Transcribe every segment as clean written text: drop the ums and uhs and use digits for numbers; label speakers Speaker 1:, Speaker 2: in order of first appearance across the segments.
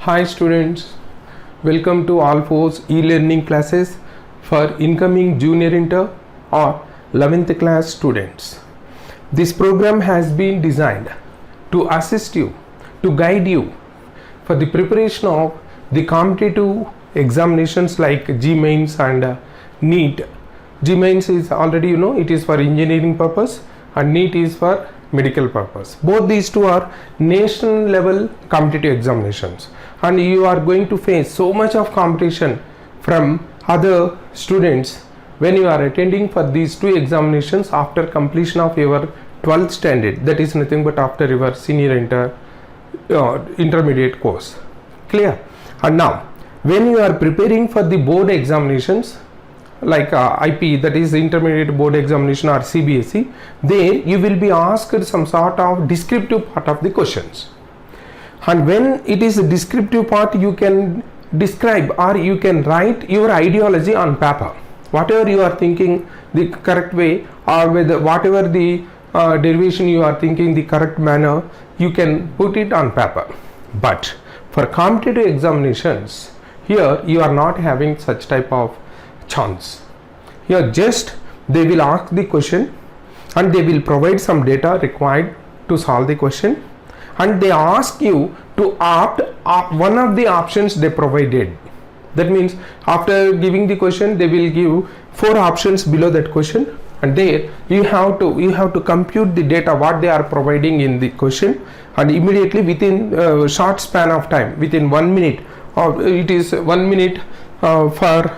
Speaker 1: Hi students, welcome to All Fours e-learning classes for incoming junior inter or 11th class students. This program has been designed to assist you, to guide you for the preparation of the competitive examinations like G-Mains and NEET. G-Mains is already it is for engineering purpose and NEET is for medical purpose. Both these two are national level competitive examinations, and you are going to face so much of competition from other students when you are attending for these two examinations after completion of your 12th standard, that is nothing but after your senior intermediate course. Clear? And now when you are preparing for the board examinations like IP, that is intermediate board examination, or CBSE, there you will be asked some sort of descriptive part of the questions, and when it is a descriptive part, you can describe or you can write your ideology on paper, whatever you are thinking the correct way, or whether whatever the derivation you are thinking the correct manner, you can put it on paper. But for competitive examinations, here you are not having such type of chance. Here just they will ask the question and they will provide some data required to solve the question, and they ask you to opt one of the options they provided. That means after giving the question, they will give 4 options below that question, and there you have to compute the data what they are providing in the question, and immediately within short span of time, within 1 minute, or it is 1 minute for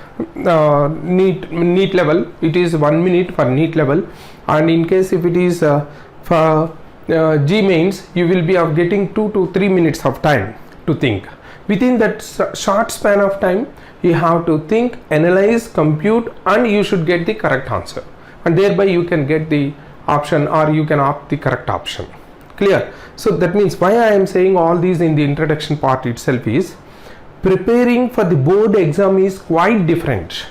Speaker 1: NEET level, it is 1 minute for NEET level, and in case if it is for G-Mains, you will be getting 2 to 3 minutes of time to think. Within that short span of time, you have to think, analyze, compute, and you should get the correct answer, and thereby you can get the option or you can opt the correct option. Clear? So that means why I am saying all these in the introduction part itself is preparing for the board exam is quite different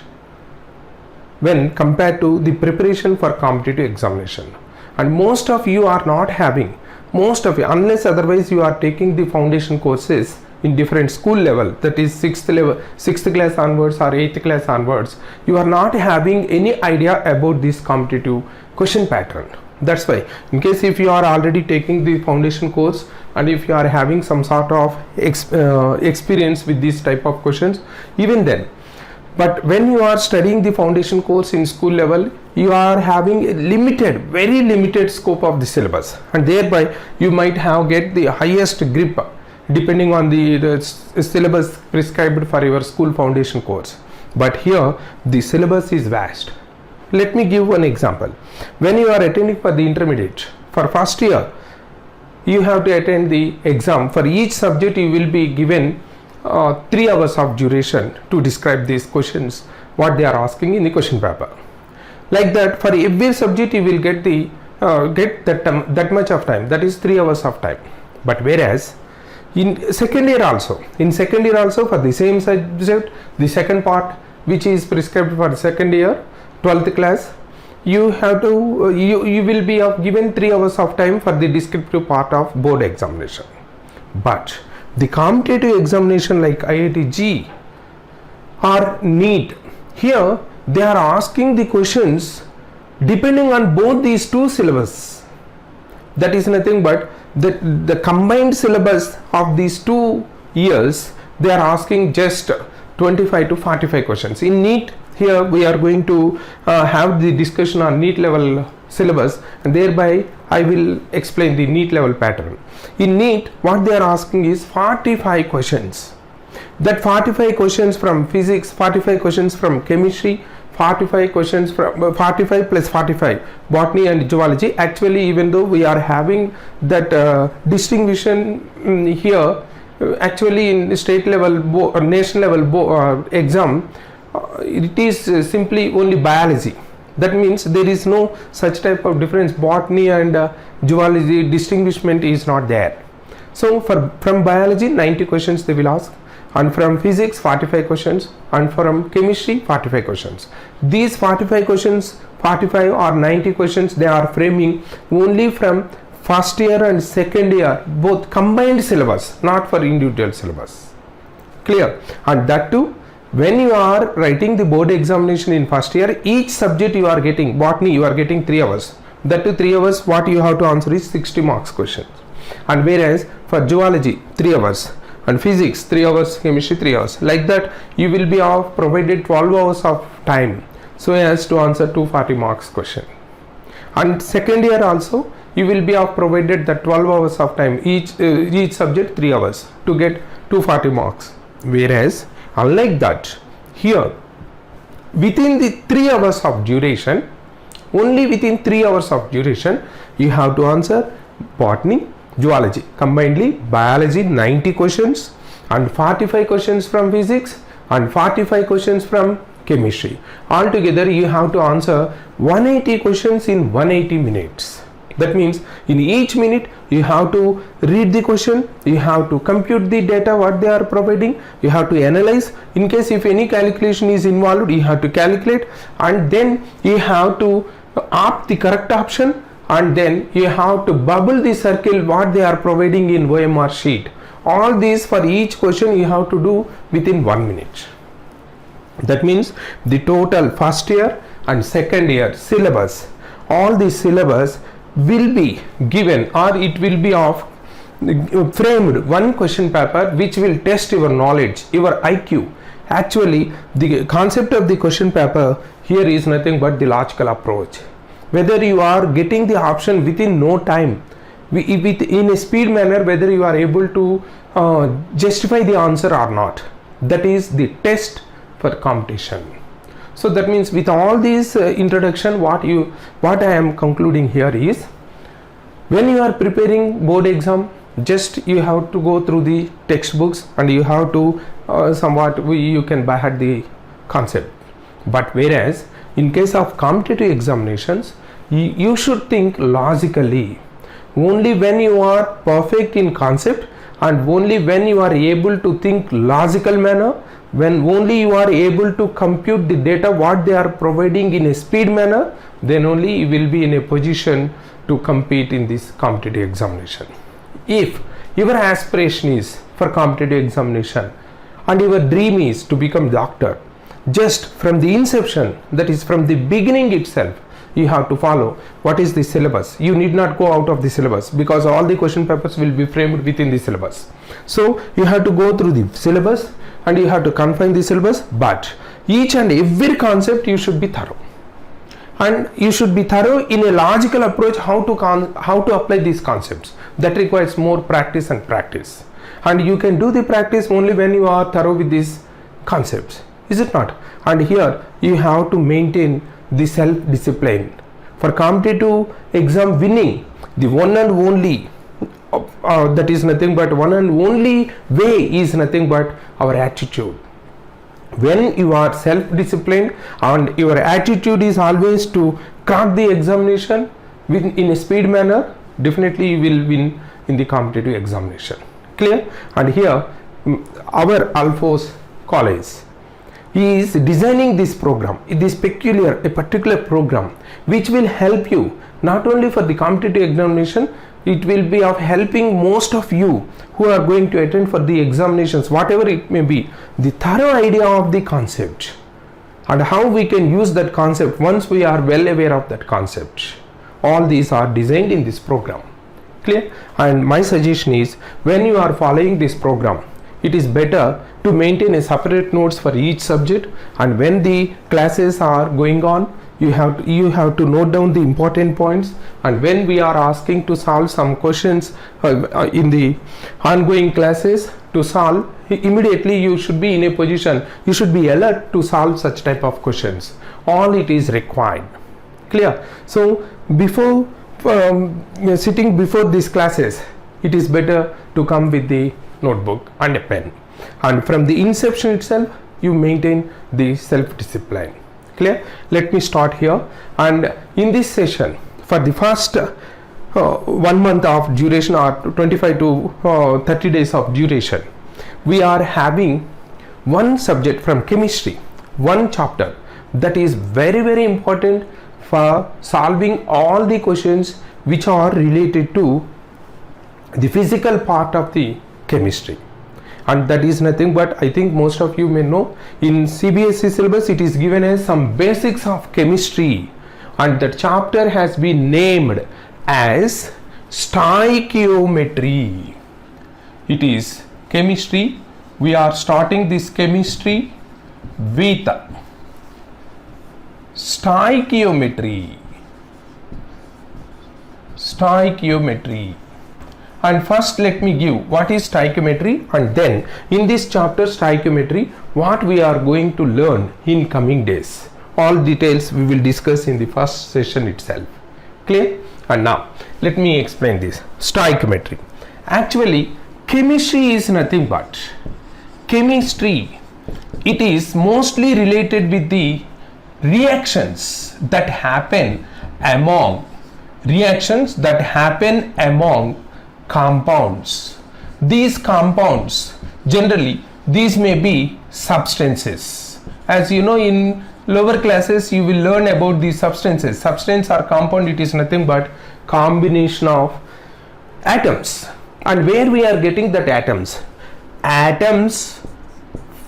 Speaker 1: when compared to the preparation for competitive examination, and most of you are not having, most of you, unless otherwise you are taking the foundation courses in different school level, that is 6th class onwards or 8th class onwards, you are not having any idea about this competitive question pattern. That's why, in case if you are already taking the foundation course and if you are having some sort of experience with this type of questions, even then, but when you are studying the foundation course in school level, you are having a limited, very limited scope of the syllabus, and thereby you might have get the highest grip depending on the syllabus prescribed for your school foundation course. But here the syllabus is vast. Let me give one example. When you are attending for the intermediate, for first year, you have to attend the exam. For each subject you will be given 3 hours of duration to describe these questions, what they are asking in the question paper. Like that, for every subject you will get the that much of time, that is 3 hours of time. But whereas in second year also for the same subject, the second part which is prescribed for the second year 12th class, you have to you will be given 3 hours of time for the descriptive part of board examination. But the competitive examination like IIT JEE or NEET, here they are asking the questions depending on both these two syllabus. That is nothing but the combined syllabus of these 2 years, they are asking just 25 to 45 questions. In NEET, here we are going to have the discussion on NEET level syllabus, and thereby I will explain the NEET level pattern. In NEET, what they are asking is 45 questions. That 45 questions from physics, 45 questions from chemistry, 45 questions from 45 plus 45 botany and zoology. Actually, even though we are having that distinction here, actually in state level or national level exam, it is simply only biology. That means there is no such type of difference. Botany and zoology distinguishment is not there. So from biology 90 questions they will ask, and from physics 45 questions, and from chemistry 45 questions. These 45 questions, 45 or 90 questions, they are framing only from first year and second year, both combined syllabus, not for individual syllabus. Clear? And that too, when you are writing the board examination in first year, each subject you are getting, botany you are getting 3 hours. That too 3 hours, what you have to answer is 60 marks questions. And whereas for zoology 3 hours, and physics 3 hours, chemistry 3 hours. Like that you will be provided 12 hours of time so as to answer 240 marks question. And second year also you will be provided the 12 hours of time, each subject 3 hours to get 240 marks. Whereas unlike that, here within the 3 hours of duration, only within 3 hours of duration you have to answer botany, zoology, combinedly biology 90 questions and 45 questions from physics and 45 questions from chemistry. Altogether you have to answer 180 questions in 180 minutes. That means in each minute you have to read the question, you have to compute the data what they are providing, you have to analyze. In case if any calculation is involved, you have to calculate, and then you have to opt the correct option, and then you have to bubble the circle what they are providing in OMR sheet. All these for each question you have to do within 1 minute. That means the total first year and second year syllabus, all the syllabus will be given, or it will be framed one question paper which will test your knowledge, your IQ. Actually the concept of the question paper here is nothing but the logical approach. Whether you are getting the option within no time, in a speed manner, whether you are able to justify the answer or not. That is the test for competition. So that means with all these introduction, what I am concluding here is, when you are preparing board exam, just you have to go through the textbooks and you have to you can by heart the concept. But whereas in case of competitive examinations, you should think logically. Only when you are perfect in concept and only when you are able to think logical manner, when only you are able to compute the data what they are providing in a speed manner, then only you will be in a position to compete in this competitive examination. If your aspiration is for competitive examination and your dream is to become doctor, just from the inception, that is from the beginning itself, you have to follow what is the syllabus. You need not go out of the syllabus because all the question papers will be framed within the syllabus. So you have to go through the syllabus and you have to confine the syllabus, but each and every concept you should be thorough. And you should be thorough in a logical approach how to apply these concepts. That requires more practice and practice. And you can do the practice only when you are thorough with these concepts. Is it not? And here you have to maintain the self-discipline. For competitive exam winning, the one and only that is nothing but one and only way is nothing but our attitude. When you are self-disciplined and your attitude is always to crack the examination in a speed manner, definitely you will win in the competitive examination. Clear? And here our Alphos College is designing this program, this particular program which will help you not only for the competitive examination, it will be of helping most of you who are going to attend for the examinations, whatever it may be, the thorough idea of the concept and how we can use that concept once we are well aware of that concept. All these are designed in this program. Clear? And my suggestion is, when you are following this program, it is better to maintain a separate notes for each subject, and when the classes are going on, you have to note down the important points, and when we are asking to solve some questions in the ongoing classes to solve, immediately you should be in a position, you should be alert to solve such type of questions. All it is required. Clear? So before sitting before these classes, it is better to come with the notebook and a pen, and from the inception itself you maintain the self-discipline. Clear? Let me start here. And in this session, for the first 1 month of duration or 25 to 30 days of duration, we are having one subject from chemistry, one chapter that is very, very important for solving all the questions which are related to the physical part of the chemistry. and that is nothing but, I think most of you may know, in CBSE syllabus it is given as some basics of chemistry, and that chapter has been named as stoichiometry. It is chemistry. We are starting this chemistry with stoichiometry. And first let me give what is stoichiometry, and then in this chapter stoichiometry what we are going to learn in coming days. All details we will discuss in the first session itself. Clear? And now let me explain this stoichiometry. Actually, chemistry is nothing but chemistry. It is mostly related with the reactions that happen among compounds. These compounds, generally these may be substances. As you know, in lower classes you will learn about these substances. Substance or compound, it is nothing but combination of atoms. And where we are getting that atoms? Atoms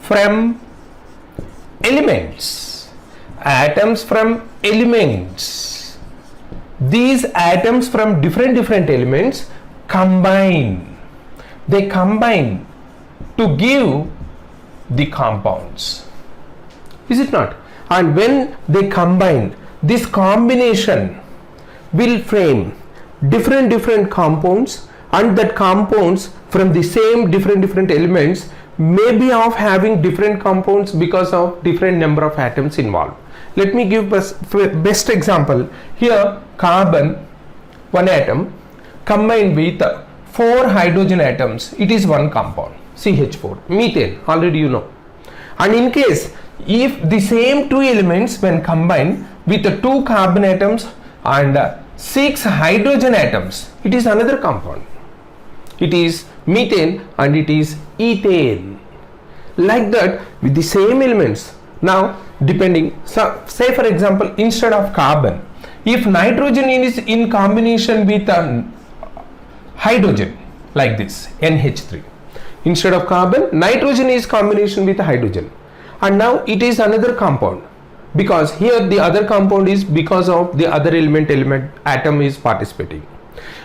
Speaker 1: from elements. These atoms from different elements combine. They combine to give the compounds. Is it not? And when they combine, this combination will frame different compounds, and that compounds from the same different elements may be of having different compounds because of different number of atoms involved. Let me give best example. Here carbon, one atom, combined with 4 hydrogen atoms, it is one compound, CH4. Methane, already you know. And in case if the same two elements when combined with 2 carbon atoms and 6 hydrogen atoms, it is another compound. It is methane and it is ethane. Like that with the same elements. Now depending, so say for example, instead of carbon, if nitrogen is in combination with hydrogen, like this, NH3, instead of carbon, nitrogen is combination with hydrogen, and now it is another compound, because here the other compound is because of the other element atom is participating,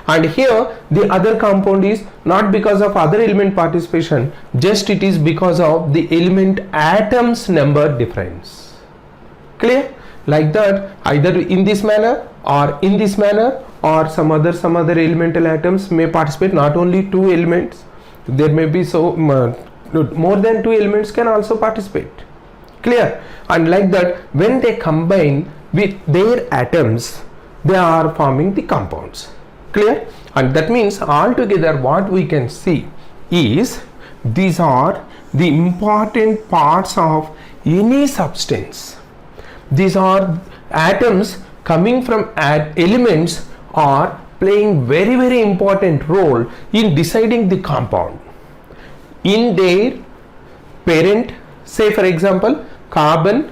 Speaker 1: and here the other compound is not because of other element participation, just it is because of the element atoms number difference. Clear? Like that, either in this manner or in this manner, or some other elemental atoms may participate. Not only 2 elements, there may be more than 2 elements can also participate. Clear? And like that, when they combine with their atoms, they are forming the compounds. Clear? And that means altogether what we can see is these are the important parts of any substance. These are atoms coming from elements are playing very important role in deciding the compound in their parent. Say for example, carbon,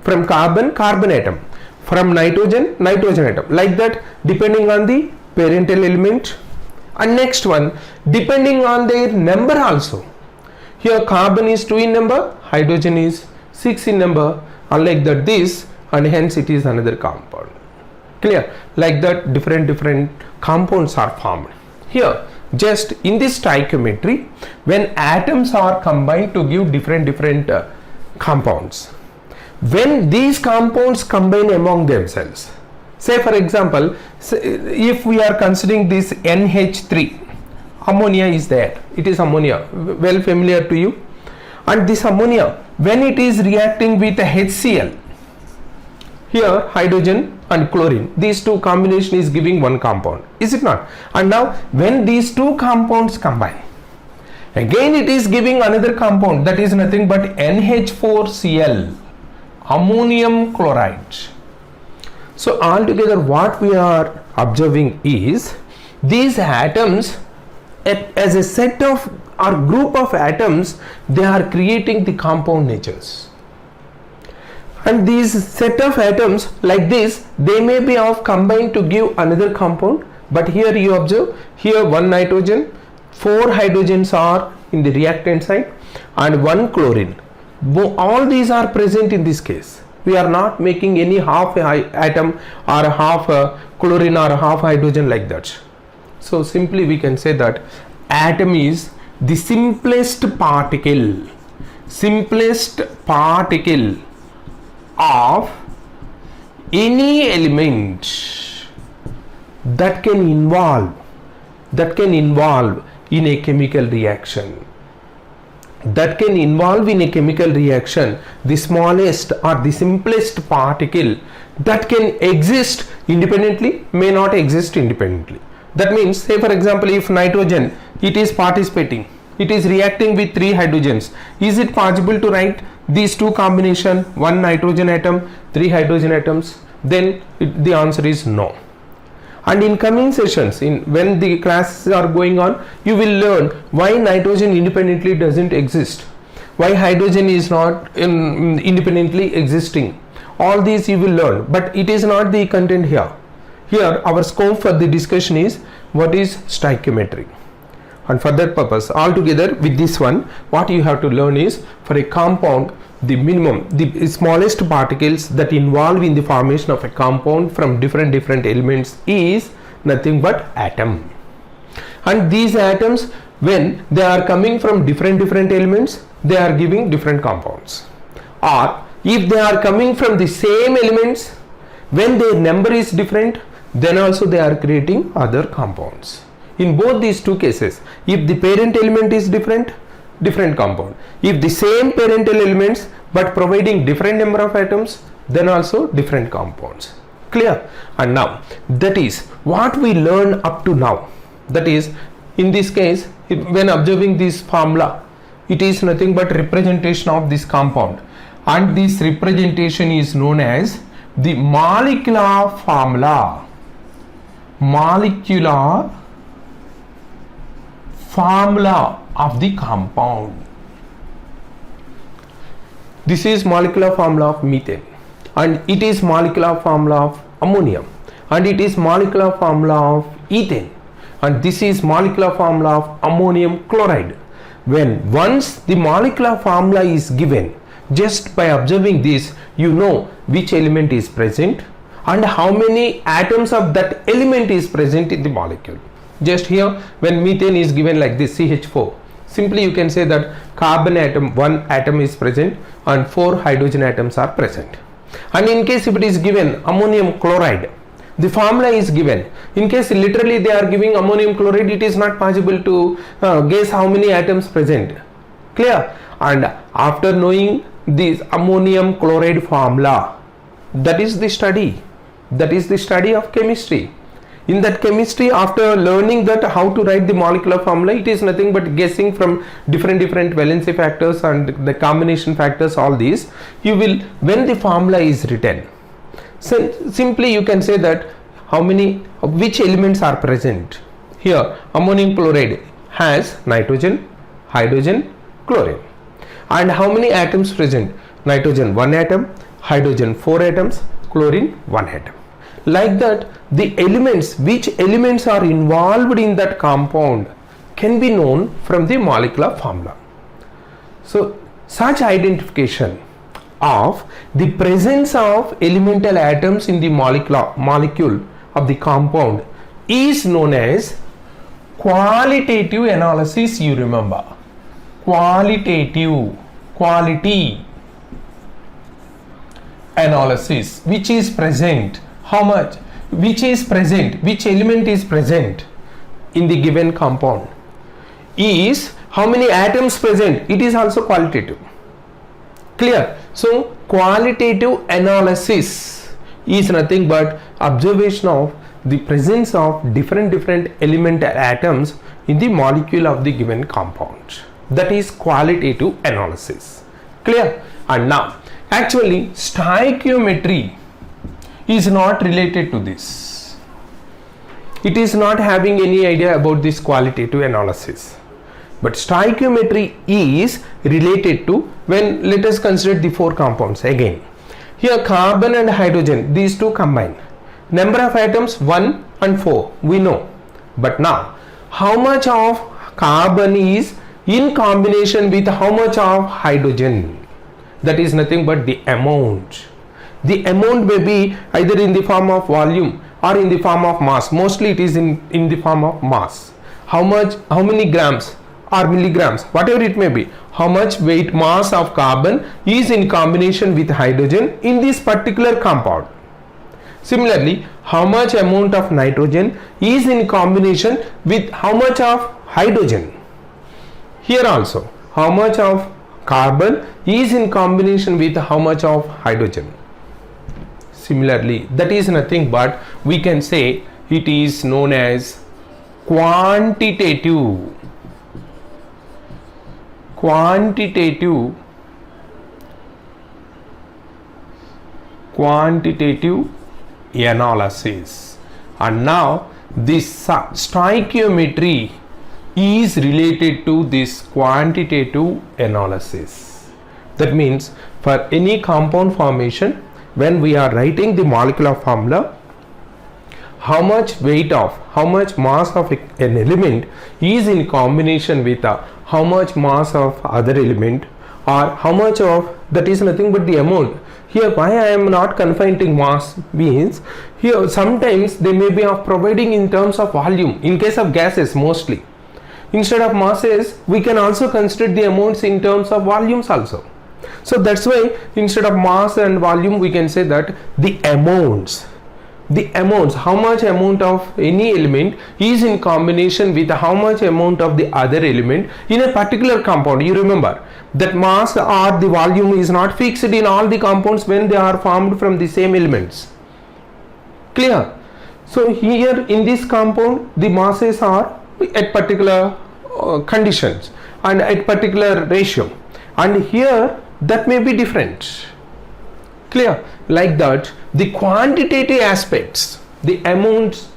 Speaker 1: from carbon atom, from nitrogen atom, like that, depending on the parental element. And next one, depending on their number also. Here carbon is 2 in number, hydrogen is 6 in number, unlike that this, and hence it is another compound. Clear? Like that, different compounds are formed. Here just in this stoichiometry, when atoms are combined to give different compounds, when these compounds combine among themselves, say for example, if we are considering this NH3, ammonia is there, it is ammonia, well familiar to you, and this ammonia, when it is reacting with a HCl, here hydrogen and chlorine, these two combination is giving one compound, is it not? And now when these two compounds combine, again it is giving another compound, that is nothing but NH4Cl, ammonium chloride. So altogether what we are observing is these atoms as a set of or group of atoms, they are creating the compound natures. And these set of atoms like this, they may be of combined to give another compound, but here you observe, here 1 nitrogen, 4 hydrogens are in the reactant side and 1 chlorine. All these are present in this case. We are not making any half atom or half chlorine or half hydrogen like that. So simply we can say that atom is the simplest particle of any element that can involve in a chemical reaction. The smallest or the simplest particle that can exist independently may not exist independently. That means, say for example, if nitrogen, it is participating, it is reacting with 3 hydrogens, is it possible to write these two combination, 1 nitrogen atom, 3 hydrogen atoms? Then the answer is no. And in coming sessions, when the classes are going on, you will learn why nitrogen independently doesn't exist, why hydrogen is not independently existing. All these you will learn, but it is not the content here. Here our scope for the discussion is what is stoichiometry. And for that purpose, altogether with this one, what you have to learn is, for a compound, the minimum, the smallest particles that involve in the formation of a compound from different elements is nothing but atom. And these atoms, when they are coming from different elements, they are giving different compounds. Or if they are coming from the same elements, when their number is different, then also they are creating other compounds. In both these two cases, if the parent element is different compound. If the same parental elements but providing different number of atoms, then also different compounds. Clear? And now that is what we learn up to now. That is, in this case, when observing this formula, it is nothing but representation of this compound, and this representation is known as the molecular formula. Molecular formula of the compound. This is molecular formula of methane, and it is molecular formula of ammonium, and it is molecular formula of ethane, and this is molecular formula of ammonium chloride. When once the molecular formula is given, just by observing this, you know which element is present and how many atoms of that element is present in the molecule. Just here, when methane is given like this, CH4, simply you can say that carbon atom, 1 atom is present and 4 hydrogen atoms are present. And in case if it is given ammonium chloride, the formula is given. In case literally they are giving ammonium chloride, it is not possible to guess how many atoms present. Clear? And after knowing this ammonium chloride formula, that is the study of chemistry. In that chemistry, after learning that how to write the molecular formula, it is nothing but guessing from different valency factors and the combination factors, all these you will, when the formula is written, so simply you can say that which elements are present. Here ammonium chloride has nitrogen, hydrogen, chlorine, and how many atoms present? Nitrogen 1 atom, hydrogen 4 atoms, chlorine 1 atom. Like that, the elements, which elements are involved in that compound, can be known from the molecular formula. So such identification of the presence of elemental atoms in the molecule of the compound is known as qualitative analysis. You remember, quality analysis, which is present, how much, which element is present in the given compound, is how many atoms present, it is also qualitative. Clear? So qualitative analysis is nothing but observation of the presence of different elemental atoms in the molecule of the given compound. That is qualitative analysis. Clear? And now actually stoichiometry is not related to this. It is not having any idea about this qualitative analysis. But stoichiometry is related to, when let us consider the 4 compounds again. Here carbon and hydrogen, these two combine. Number of atoms 1 and 4, we know. But now how much of carbon is in combination with how much of hydrogen? That is nothing but the amount. The amount may be either in the form of volume or in the form of mass. Mostly it is in the form of mass. How many grams or milligrams, whatever it may be, how much weight mass of carbon is in combination with hydrogen in this particular compound. Similarly, how much amount of nitrogen is in combination with how much of hydrogen. Here also, how much of carbon is in combination with how much of hydrogen. Similarly, that is nothing but we can say it is known as quantitative analysis. And now this stoichiometry is related to this quantitative analysis. That means for any compound formation, when we are writing the molecular formula, how much mass of an element is in combination with how much mass of other element, or how much of, that is nothing but the amount. Here why I am not confined to mass means, here sometimes they may be of providing in terms of volume in case of gases mostly. Instead of masses, we can also consider the amounts in terms of volumes also. So that's why instead of mass and volume, we can say that the amounts, how much amount of any element is in combination with how much amount of the other element in a particular compound. You remember that mass or the volume is not fixed in all the compounds when they are formed from the same elements. Clear? So here in this compound, the masses are at particular conditions and at particular ratio, and here that may be different. Clear? Like that, the quantitative aspects, the amounts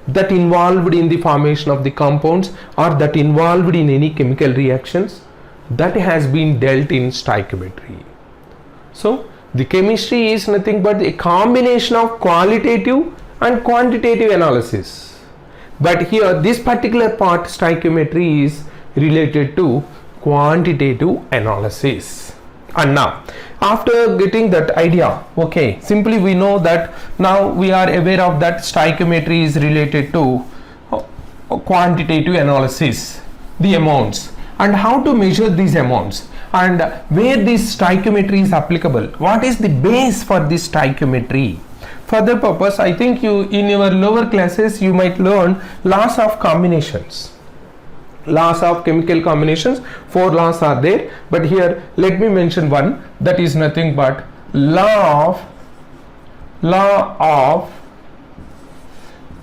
Speaker 1: that involved in the formation of the compounds or that involved in any chemical reactions, that has been dealt in stoichiometry. So the chemistry is nothing but a combination of qualitative and quantitative analysis. But here this particular part, stoichiometry, is related to quantitative analysis. And now, after getting that idea, okay, simply we know that now we are aware of that stoichiometry is related to quantitative analysis, the amounts, and how to measure these amounts, and where this stoichiometry is applicable, what is the base for this stoichiometry. For the purpose, I think you in your lower classes you might learn laws of combinations, laws of chemical combinations. 4 laws are there, but here let me mention one, that is nothing but law of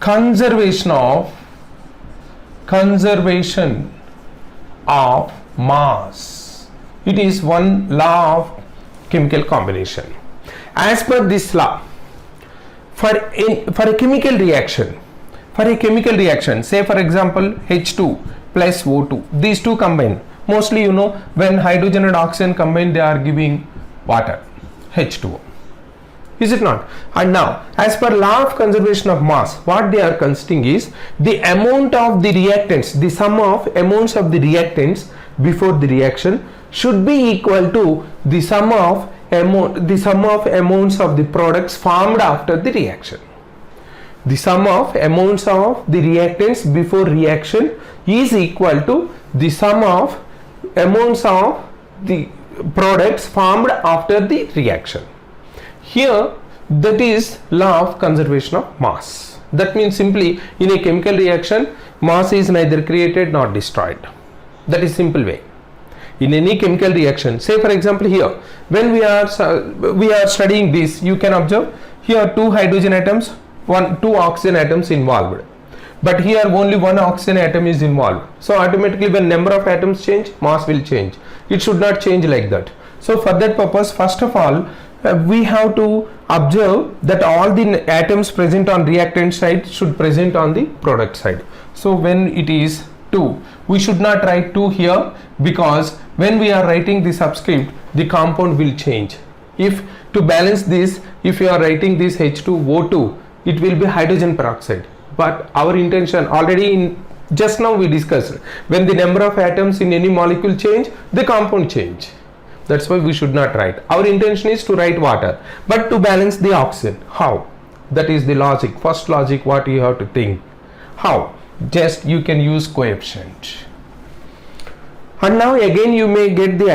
Speaker 1: conservation of mass. It is one law of chemical combination. As per this law, for a chemical reaction, say for example H2 plus O2, these two combine. Mostly you know when hydrogen and oxygen combine, they are giving water, H2O. Is it not? And now, as per law of conservation of mass, what they are considering is the amount of the reactants, the sum of amounts of the reactants before the reaction should be equal to the sum of amounts of the products formed after the reaction. The sum of amounts of the reactants before reaction is equal to the sum of amounts of the products formed after the reaction. Here, that is law of conservation of mass. That means simply in a chemical reaction, mass is neither created nor destroyed. That is simple way. In any chemical reaction, say for example here, when we are studying this, you can observe here 2 hydrogen atoms, 2 oxygen atoms involved. But here only 1 oxygen atom is involved. So automatically when number of atoms change, mass will change. It should not change like that. So for that purpose, first of all, we have to observe that all the atoms present on reactant side should present on the product side. So when it is 2, we should not write 2 here, because when we are writing the subscript, the compound will change. If to balance this, if you are writing this H2O2, it will be hydrogen peroxide. But our intention already in Just now we discussed, when the number of atoms in any molecule change, the compound change. That's why we should not write. Our intention is to write water, but to balance the oxygen. How? That is the logic. First logic what you have to think. How? Just you can use coefficient. And now again you may get the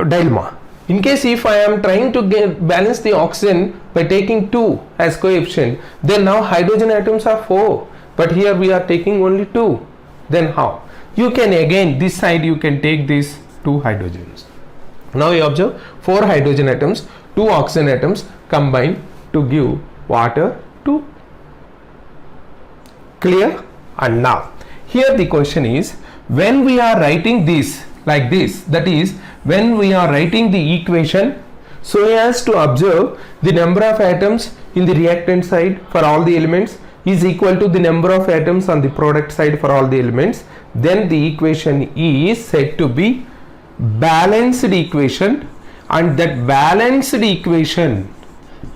Speaker 1: dilemma. In case if I am trying to balance the oxygen by taking 2 as coefficient, then now hydrogen atoms are 4. But here we are taking only 2. Then how? You can again, this side you can take these 2 hydrogens. Now you observe 4 hydrogen atoms, 2 oxygen atoms combine to give water 2. Clear? And now here the question is, when we are writing this like this, that is when we are writing the equation so as to observe the number of atoms in the reactant side for all the elements is equal to the number of atoms on the product side for all the elements, then the equation is said to be balanced equation, and that balanced equation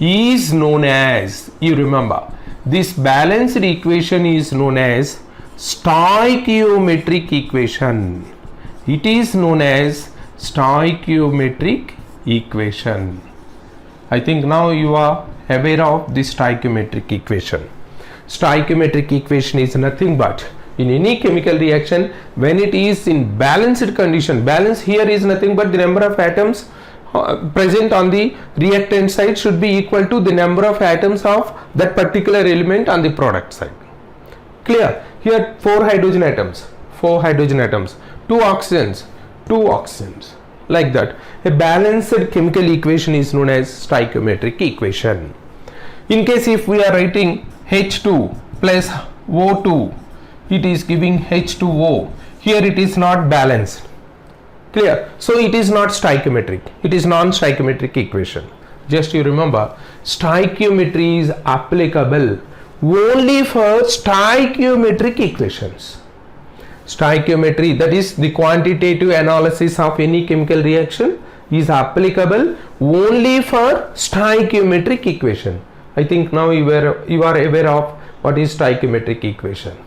Speaker 1: is known as, you remember, this balanced equation is known as stoichiometric equation. It is known as stoichiometric equation. I think now you are aware of this stoichiometric equation. Stoichiometric equation is nothing but, in any chemical reaction, when it is in balanced condition, balance here is nothing but the number of atoms present on the reactant side should be equal to the number of atoms of that particular element on the product side. Clear? Here 4 hydrogen atoms, 4 hydrogen atoms, 2 oxygens, 2 oxygens, like that. A balanced chemical equation is known as stoichiometric equation. In case if we are writing H2 plus O2, it is giving H2O. Here it is not balanced. Clear? So it is not stoichiometric. It is non-stoichiometric equation. Just you remember, stoichiometry is applicable only for stoichiometric equations. Stoichiometry, that is the quantitative analysis of any chemical reaction, is applicable only for stoichiometric equation. I think now you are aware of what is stoichiometric equation.